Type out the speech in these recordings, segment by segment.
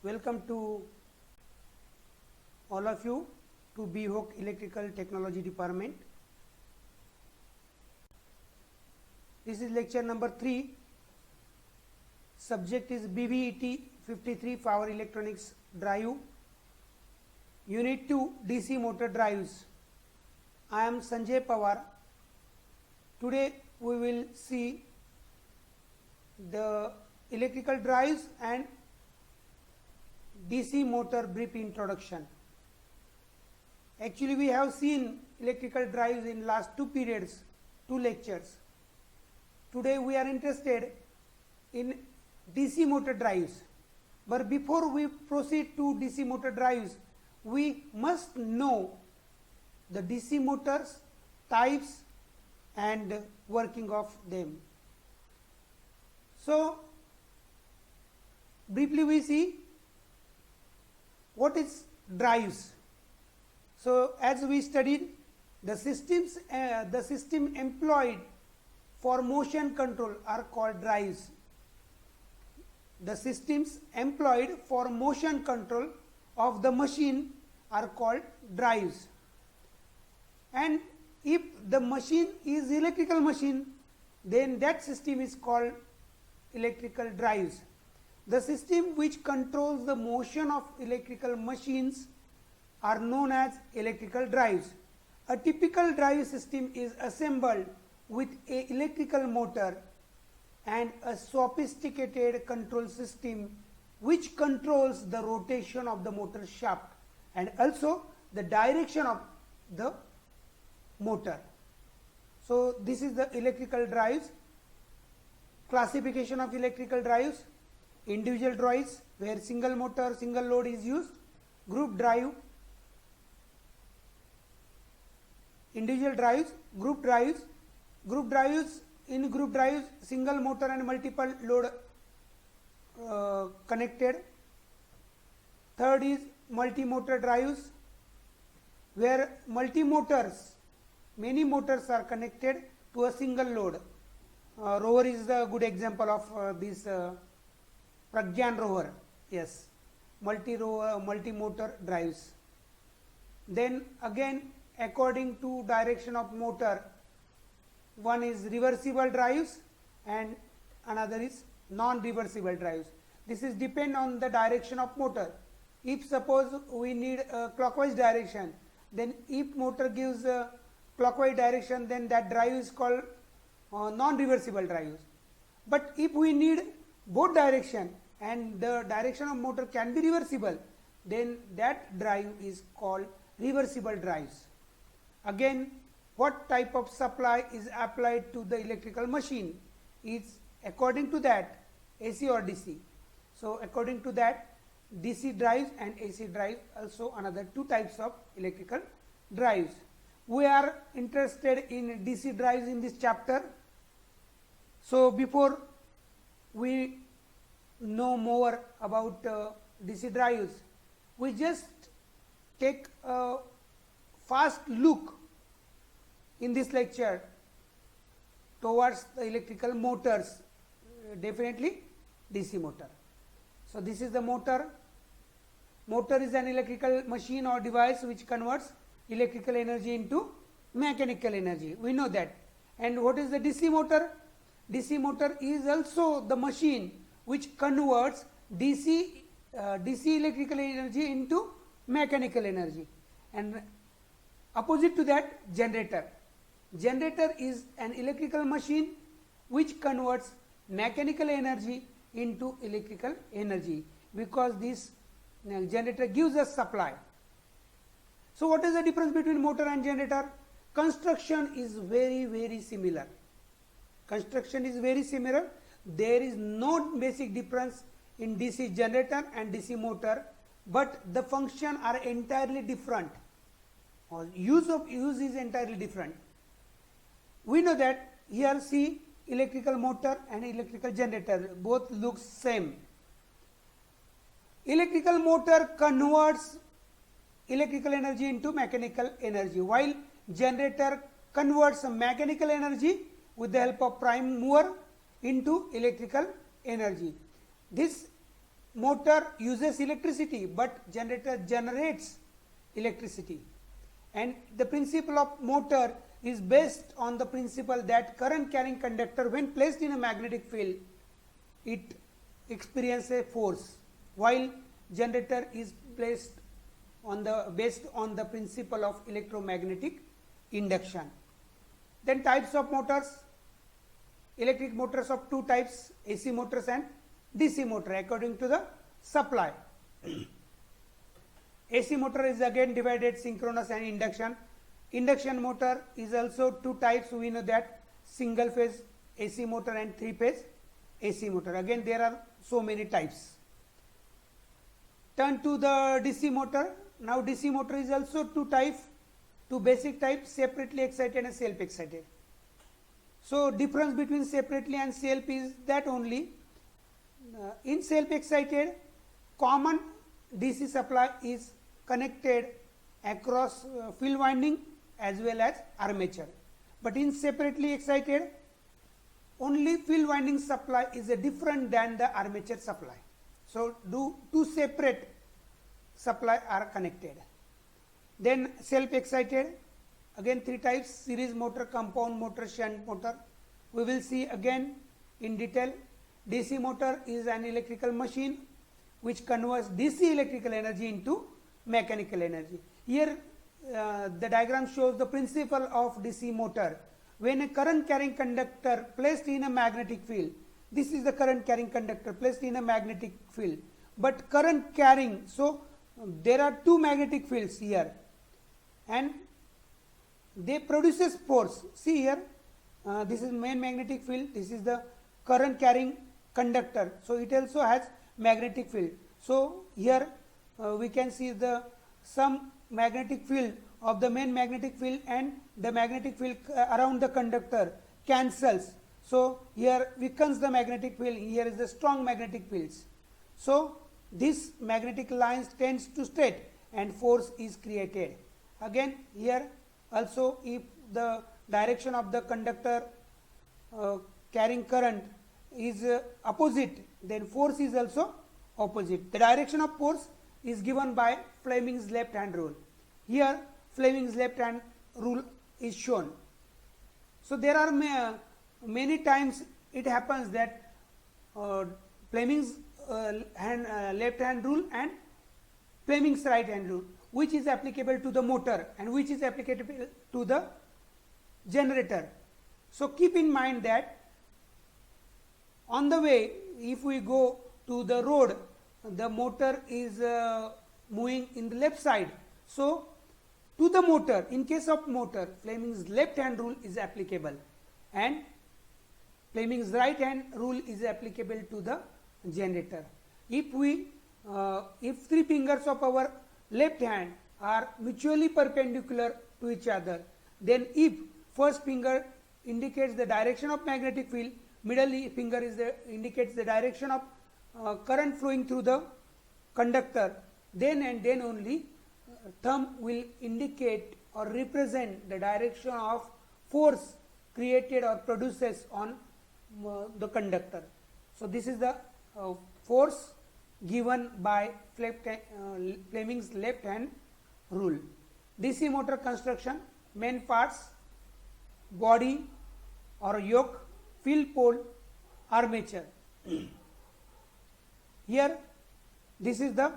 Welcome to all of you to BHOK Electrical Technology Department. This is lecture number 3. Subject is BVET 53 Power Electronics Drive. Unit 2 DC motor drives. I am Sanjay Pawar. Today we will see the electrical drives and DC motor brief introduction. Actually we have seen electrical drives in last 2 periods, 2 lectures. Today we are interested in DC motor drives. But before we proceed to DC motor drives, we must know the DC motors, types and working of them. So briefly we see what is drives. So as we studied, the system employed for motion control are called drives. The systems employed for motion control of the machine are called drives. And if the machine is electrical machine, then that system is called electrical drives. The system which controls the motion of electrical machines are known as electrical drives. A typical drive system is assembled with an electrical motor and a sophisticated control system which controls the rotation of the motor shaft and also the direction of the motor. So this is the electrical drives. Classification of electrical drives: individual drives where single motor, single load is used; group drive, individual drives, group drives. In group drives, single motor and multiple load connected. Third is multi-motor drives where many motors are connected to a single load. Rover is the good example of this Pragyan rover. Yes, multi-motor drives. Then again, according to direction of motor, one is reversible drives and another is non-reversible drives. This is depend on the direction of motor. If suppose we need a clockwise direction, then if motor gives a clockwise direction, then that drive is called non-reversible drives. But if we need both direction and the direction of motor can be reversible, then that drive is called reversible drives. Again, what type of supply is applied to the electrical machine is according to that AC or DC. So according to that, DC drives and AC drives also another 2 types of electrical drives. We are interested in DC drives in this chapter. So before we know more about DC drives, we just take a fast look in this lecture towards the electrical motors, definitely DC motor. So this is the motor. Motor is an electrical machine or device which converts electrical energy into mechanical energy. We know that. And what is the DC motor? DC motor is also the machine which converts DC electrical energy into mechanical energy. And opposite to that, generator. Generator is an electrical machine which converts mechanical energy into electrical energy, because this generator gives us supply. So what is the difference between motor and generator? Construction is very similar. Construction is very similar. There is no basic difference in DC generator and DC motor, but the function are entirely different. Use is entirely different. We know that here see electrical motor and electrical generator both looks same. Electrical motor converts electrical energy into mechanical energy, while generator converts mechanical energy with the help of prime mover into electrical energy. This motor uses electricity, but generator generates electricity. And the principle of motor is based on the principle that current carrying conductor, when placed in a magnetic field, it experiences a force, while generator is placed on the based on the principle of electromagnetic induction. Then types of motors: electric motors of two types, AC motors and DC motor, according to the supply. AC motor is again divided synchronous and induction. Induction motor is also two types. We know that single phase AC motor and three phase AC motor. Again there are so many types. Turn to the DC motor. Now DC motor is also two types, two basic types, separately excited and self excited. So difference between separately and self is that only in self excited, common DC supply is connected across field winding as well as armature, but in separately excited, only field winding supply is different than the armature supply. So two separate supply are connected. Then self excited, again three types: series motor, compound motor, shunt motor. We will see again in detail. DC motor is an electrical machine which converts DC electrical energy into mechanical energy. Here the diagram shows the principle of DC motor. When a current carrying conductor placed in a magnetic field, this is the current carrying conductor placed in a magnetic field, but current carrying, so there are two magnetic fields here and they produces force. See here, this is main magnetic field, this is the current carrying conductor, so it also has magnetic field. So here we can see the some magnetic field of the main magnetic field and the magnetic field around the conductor cancels. So here weakens the magnetic field, here is the strong magnetic fields. So this magnetic lines tends to straight and force is created. Again here also, if the direction of the conductor carrying current is opposite, then force is also opposite. The direction of force is given by Fleming's left hand rule. Here Fleming's left hand rule is shown. So there are many times it happens that Fleming's left hand rule and Fleming's right hand rule, which is applicable to the motor and which is applicable to the generator. So keep in mind that on the way, if we go to the road, the motor is moving in the left side. So to the motor, in case of motor, Fleming's left hand rule is applicable and Fleming's right hand rule is applicable to the generator. If we if three fingers of our left hand are mutually perpendicular to each other, then if first finger indicates the direction of magnetic field, middle finger indicates the direction of current flowing through the conductor, then and then only thumb will indicate or represent the direction of force created or produces on the conductor. So this is the force given by Fleming's left hand rule. DC motor construction: main parts, body or yoke, field pole, armature. Here this is the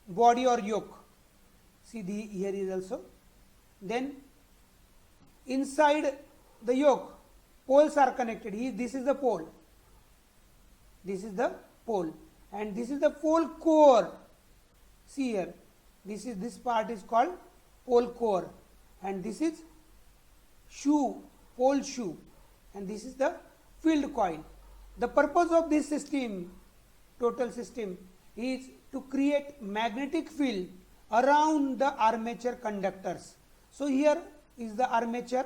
body or yoke. See, here is also. Then inside the yoke, poles are connected. This is the pole. This is the pole, and this is the pole core. See here, this part is called pole core, and this is shoe, pole shoe, and this is the field coil. The purpose of this system, total system, is to create magnetic field around the armature conductors. So here is the armature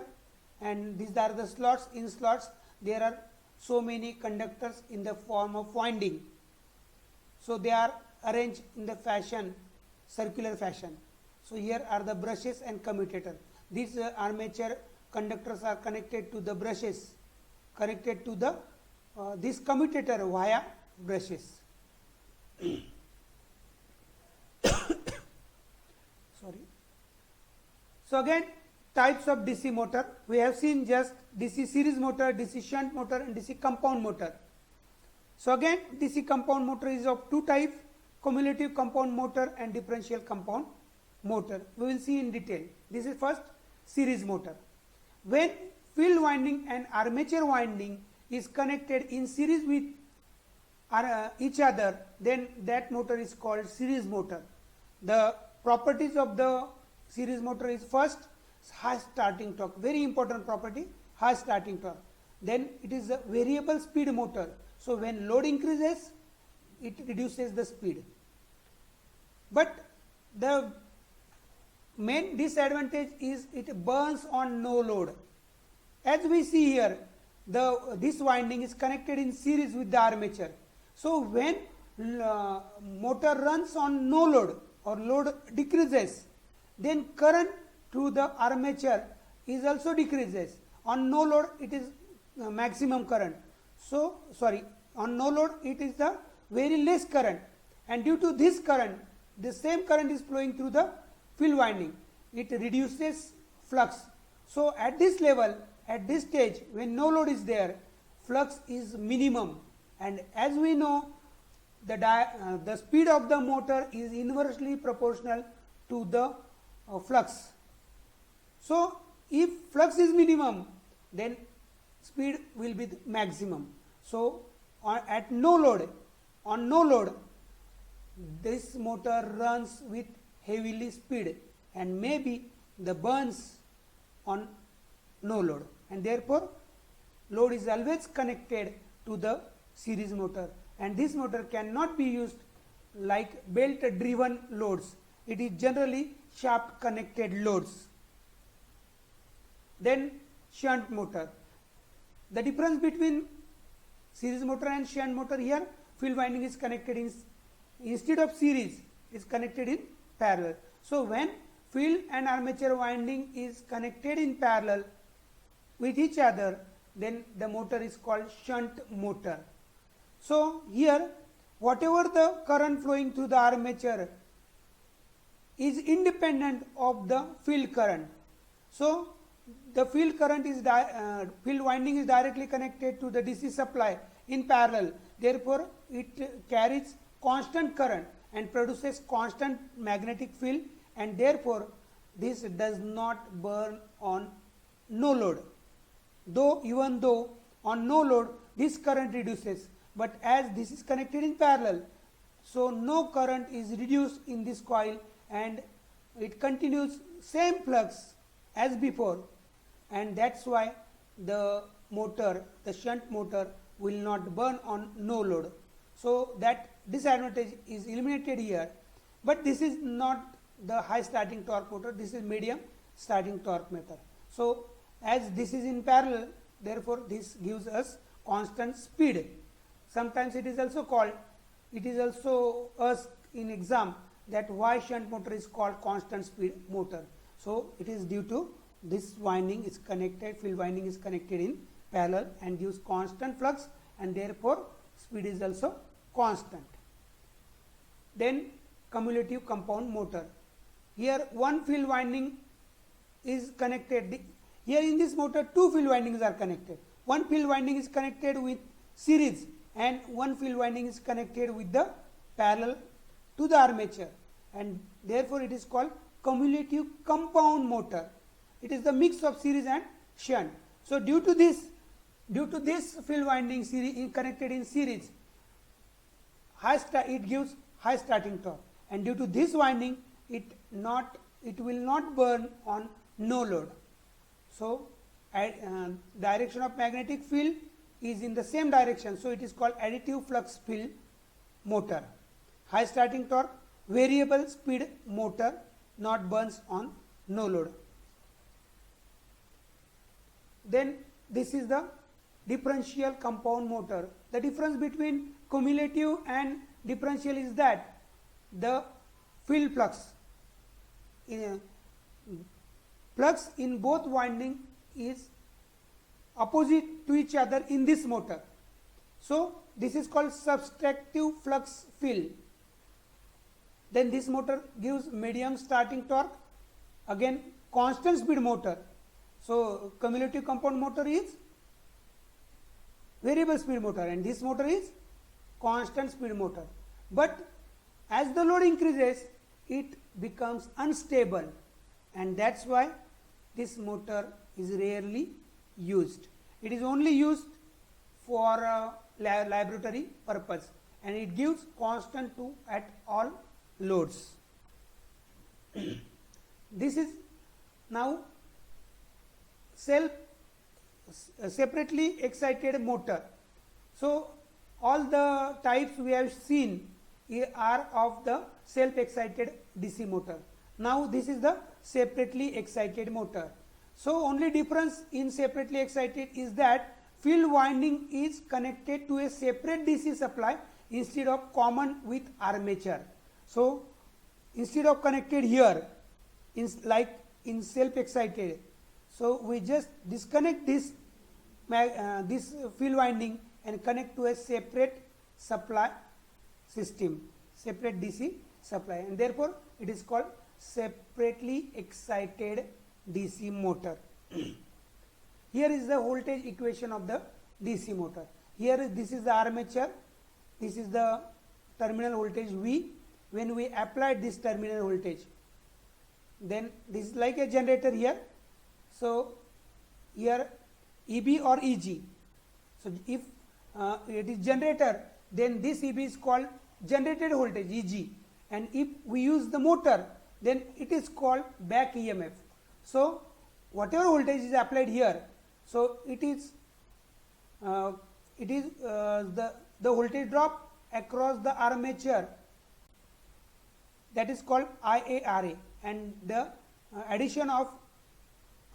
and these are the slots. In slots there are so many conductors in the form of winding. So they are arranged in the fashion, circular fashion. So here are the brushes and commutator. These armature conductors are connected to the brushes, connected to the this commutator via brushes. So again, types of DC motor. We have seen just DC series motor, DC shunt motor and DC compound motor. So again, DC compound motor is of two types, cumulative compound motor and differential compound motor. We will see in detail. This is first series motor. When field winding and armature winding is connected in series with each other, then that motor is called series motor. The properties of the series motor is first high starting torque, very important property, high starting torque. Then it is a variable speed motor. So when load increases, it reduces the speed. But the main disadvantage is it burns on no load. As we see here, this winding is connected in series with the armature. So when motor runs on no load or load decreases, then current through the armature is also decreases. On no load it is maximum current. So on no load it is the very less current, and due to this current, the same current is flowing through the field winding. It reduces flux. So at this level, at this stage, when no load is there, flux is minimum, and as we know, the speed of the motor is inversely proportional to the flux. So if flux is minimum, then speed will be the maximum. So at no load, on no load, this motor runs with heavily speed and maybe the burns on no load, and therefore load is always connected to the series motor, and this motor cannot be used like belt driven loads. It is generally shaft connected loads. Then shunt motor. The difference between series motor and shunt motor, here field winding is connected in, instead of series, is connected in parallel. So when field and armature winding is connected in parallel with each other, then the motor is called shunt motor. So here whatever the current flowing through the armature is independent of the field current. So the field current is field winding is directly connected to the DC supply in parallel. Therefore it carries constant current and produces constant magnetic field, and therefore this does not burn on no load. Even though on no load this current reduces, but as this is connected in parallel, so no current is reduced in this coil and it continues same flux as before, and that's why the motor, the shunt motor, will not burn on no load. So that disadvantage is eliminated here. But this is not the high starting torque motor, this is medium starting torque motor. So as this is in parallel, therefore this gives us constant speed. Sometimes it is also called, it is also asked in exam that why shunt motor is called constant speed motor. So it is due to this winding is connected, field winding is connected in parallel and gives constant flux, and therefore speed is also constant. Then cumulative compound motor. Here one field winding is connected. Here in this motor two field windings are connected. One field winding is connected with series and one field winding is connected with the parallel to the armature, and therefore it is called cumulative compound motor. It is the mix of series and shunt. So due to this field winding series connected in series, it gives high starting torque, and due to this winding it will not burn on no load. So direction of magnetic field is in the same direction, so it is called additive flux field motor. High starting torque, variable speed motor, not burns on no load. Then this is the differential compound motor. The difference between cumulative and differential is that the field flux in both winding is opposite to each other in this motor. So this is called subtractive flux field. Then this motor gives medium starting torque. Again constant speed motor. So cumulative compound motor is variable speed motor and this motor is constant speed motor. But as the load increases, it becomes unstable, and that's why this motor is rarely used. It is only used for laboratory purpose, and it gives constant to at all loads. This is now separately excited motor. So all the types we have seen are of the self excited DC motor. Now this is the separately excited motor. So only difference in separately excited is that field winding is connected to a separate DC supply instead of common with armature. So instead of connected here like in self excited, so we just disconnect this field winding and connect to a separate supply system, separate DC supply, and therefore it is called separately excited DC motor. Here is the voltage equation of the DC motor. Here this is the armature, this is the terminal voltage V. When we apply this terminal voltage, then this is like a generator here. So here EB or EG. So if it is generator, then this EB is called generated voltage EG, and if we use the motor, then it is called back EMF. So whatever voltage is applied here, so it is the voltage drop across the armature, that is called IARA, and the addition of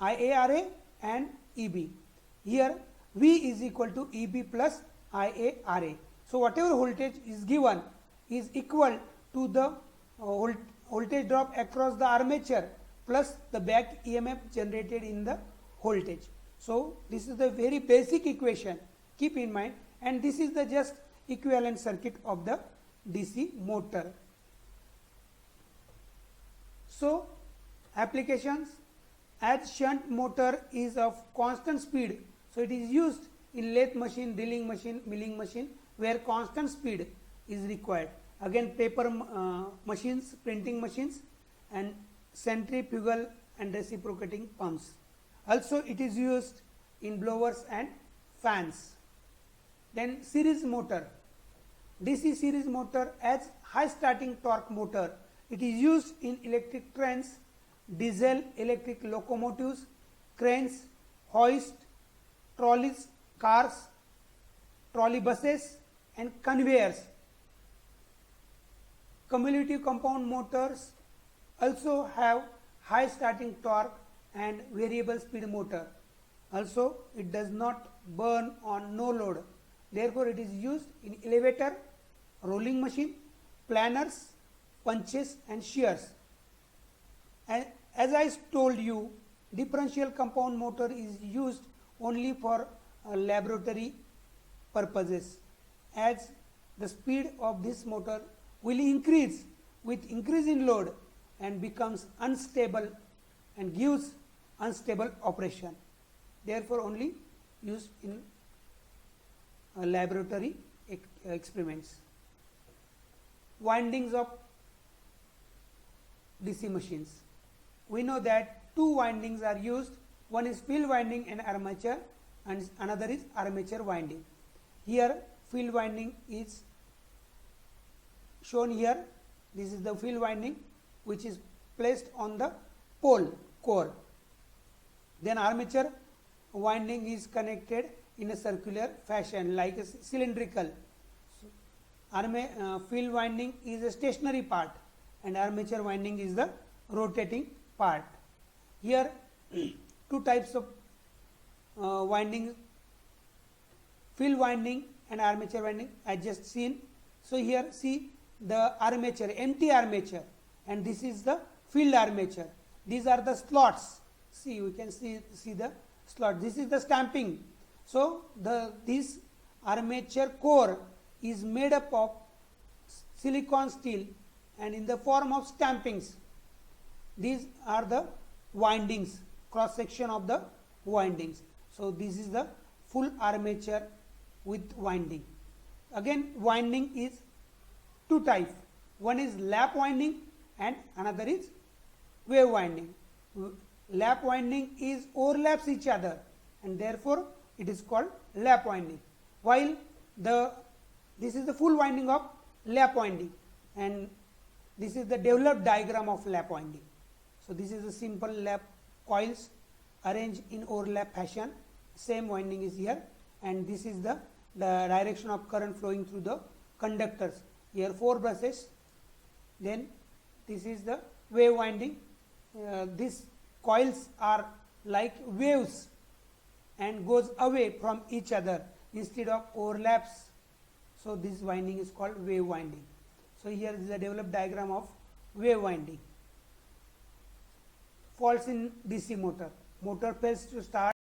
IARA and EB. Here V is equal to EB plus IARA. So whatever voltage is given is equal to the voltage drop across the armature plus the back EMF generated in the voltage. So this is the very basic equation, keep in mind, and this is the just equivalent circuit of the DC motor. So applications, as shunt motor is of constant speed, so it is used in lathe machine, drilling machine, milling machine, where constant speed is required. Again paper machines, printing machines, and centrifugal and reciprocating pumps. Also it is used in blowers and fans. Then series motor, DC series motor as high starting torque motor. It is used in electric trains, diesel electric locomotives, cranes, hoist, trolleys, cars, trolley buses, and conveyors. Cumulative compound motors also have high starting torque and variable speed motor. Also it does not burn on no load. Therefore it is used in elevator, rolling machine, planners, punches, and shears. And as I told you, differential compound motor is used only for laboratory purposes, as the speed of this motor will increase with increase in load and becomes unstable and gives unstable operation. Therefore only used in laboratory experiments. Windings of DC machines. We know that two windings are used. One is field winding and armature, and another is armature winding. Here field winding is shown here. This is the field winding which is placed on the pole core. Then armature winding is connected in a circular fashion like a cylindrical. So, field winding is a stationary part and armature winding is the rotating part. Here two types of winding, field winding and armature winding I just seen. So here see the armature, empty armature, and this is the field armature. These are the slots. See, we can see the slot. This is the stamping. So this armature core is made up of silicon steel and in the form of stampings. These are the windings, cross section of the windings. So this is the full armature with winding. Again, winding is two types. One is lap winding and another is wave winding. Lap winding is overlaps each other and therefore it is called lap winding, while this is the full winding of lap winding, and this is the developed diagram of lap winding. So this is a simple lap coils arranged in overlap fashion. Same winding is here, and this is the direction of current flowing through the conductors. Here 4 brushes. Then this is the wave winding. These coils are like waves and goes away from each other instead of overlaps. So this winding is called wave winding. So here is the developed diagram of wave winding. Faults in DC motor. Motor fails to start